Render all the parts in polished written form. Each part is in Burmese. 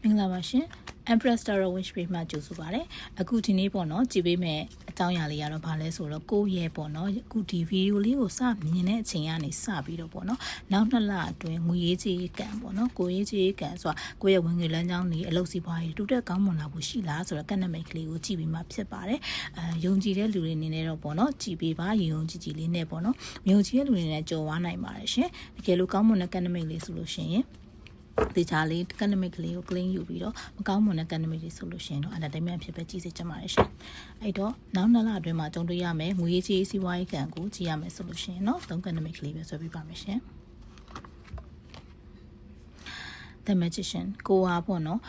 မင်္ဂလာပါရှင် Empress Tarot Wish Page မှာကြိုဆိုပါရစေအခုဒီနေ့ပေါ့နော်ကြည့်ပေးမယ်အကြောင်းအရာလေးကတော့ဘာလဲဆိုတော့ကိုယ့်ရဲ့ပေါ့နော်အခုဒီဗီဒီယိုလေးကိုစမြင်တဲ့အချိန်ကနေစပြီးတော့ပေါ့နော်နောက်2လအတွင်းငွေရေးကြေးကံပေါ့နော်ကိုရေးကြေးကံဆိုတာကိုယ့်ရဲ့ဝင်ငွေလမ်းကြောင်းတွေအလုပ်စီးပွားရေးတူတက်ကောင်းမွန်လာဖို့ရှိလားဆိုတော့ကနမိတ်ကလေးကိုကြည့်ပြီးမှဖြစ်ပါတယ်ယုံကြည်တဲ့လူတွေအနေနဲ့တော့ပေါ့နော်ကြည့်ပေးပါယုံကြည်ကြည်လေးနဲ့ပေါ့နော်မယုံကြည်တဲ့လူတွေနဲ့ကြော်ဝါနိုင်ပါတယ်ရှင်တကယ်လို့ကောင်းမွန်တဲ့ကနမိတ်လေးဆိုလို့ရှိရင်ဒီချာလေးကနမိတ်ကလေးကို clean ယူပြီးတော့မကောင်းမွန်တဲ့ကနမိတ်တွေဆိုလို့ရှိရင်တော့ entertainment ဖြစ်ပဲကြည့်စေချင်ပါတယ်ရှင်အဲ့တော့နောက်2လအတွင်းမှာကြုံတွေ့ရမယ်ငွေကြေးစီးပွားရေးကံကိုကြည့်ရမယ်ဆိုလို့ရှိရင်တော့3ကနမိတ်ကလေးပဲဆွဲပြပါမယ်ရှင်The Magician ကိုဟာပေါ့နော်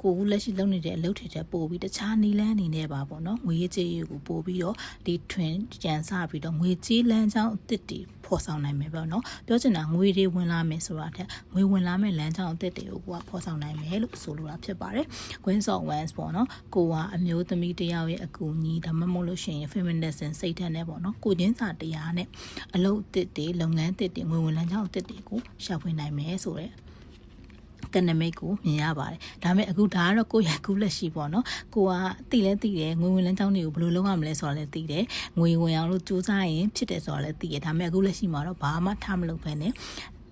ကိုဦးလက်ရှိလုပ်နေတဲ့အလုပ်တွေတက်ပို့ပြီးတခြားနီလန်းအနေနဲ့ပါပေါ့နော်ငွေကြေးကိုပို့ပြီးတော့ဒီ twin ကြံစပြီးတော့ငွေကြေးလမ်းကြောင်းအသစ်တွေဖော်ဆောင်နိုင်မယ်ပေါ့နော်ပြောချင်တာငွေတွေဝင်လာမယ်ဆိုတာထက်ငွေဝင်လာမယ့်လမ်းကြောင်းအသစ်တွေကိုကိုကဖော်ဆောင်နိုင်မယ်လို့ဆိုလိုတာဖြစ်ပါတယ် Queen of Wands ပေါ့နော်ကိုကအမျိုးသမီးတယောက်ရဲ့အကူအညီဒါမှမဟုတ်လို့ရှိရင် feminism စိတ်ဓာတ်နဲ့ပေါ့နော်ကိုချင်းစာတရားနဲ့အလုပ်အသစ်တွေလုပ်ငန်းအသစ်တွေငွေဝင်လမ်းကြောင်းအသစ်တွေကိုရှာဖွေနိုင်မယ်ဆိုတဲ့ကနမိတ်ကိုမြင်ရပါတယ်ဒါပေမဲ့အခုဒါကတော့ကိုယ့်ရဲ့အခုလက်ရှိပေါ့နော်ကိုကသိလဲသိတယ်ငွေဝင်လမ်းကြောင်းတွေကိုဘယ်လိုလုပ်ရမလဲဆိုတာလည်းသိတယ်ငွေဝင်အောင်လို့စူးစမ်းရင်ဖြစ်တယ်ဆိုတာလည်းသိတယ်ဒါပေမဲ့အခုလက်ရှိမှာတော့ဘာမှထားမလုပ်ဘဲနဲ့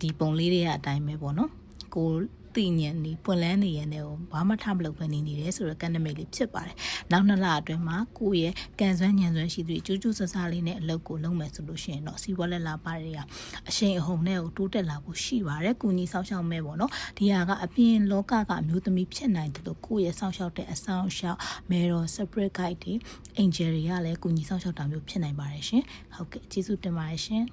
ဒီပုံလေးတွေကအတိုင်းပဲပေါ့နော်ကိုသိဉဏ်နေပွင့်လန်းနေရတဲ့ကိုဘာမှထားမလုပ်ဘဲနေတယ်ဆိုတော့ကနမိတ်လေးဖြစ်ပါတယ်နောက်2လအတွင်းမှာကိုယ့်ရဲ့ကံစွမ်းဉဏ်စွမ်းရှိသူကျူးကျူးဆဆလေးနဲ့အလုပ်ကိုလုပ်မယ်ဆိုလို့ရှိရင်တော့စီးပွားလက်လာပါတွေကအရှိန်အဟုန်နဲ့ကိုတိုးတက်လာဖို့ရှိပါတယ်ကုညီဆောက်ရှောက်မဲ့ပေါ့နော်ဒီဟာကအပြင်လောကကအမျိုးသမီးဖြစ်နိုင်တယ်လို့ကိုယ့်ရဲ့ဆောက်ရှောက်တဲ့အဆောင်ရှောက်မေရော separate guide တွေ angel တွေကလည်းကုညီဆောက်ရှောက်တာမျိုးဖြစ်နိုင်ပါတယ်ရှင်ဟုတ်ကဲ့ကျေးဇူးတင်ပါတယ်ရှင်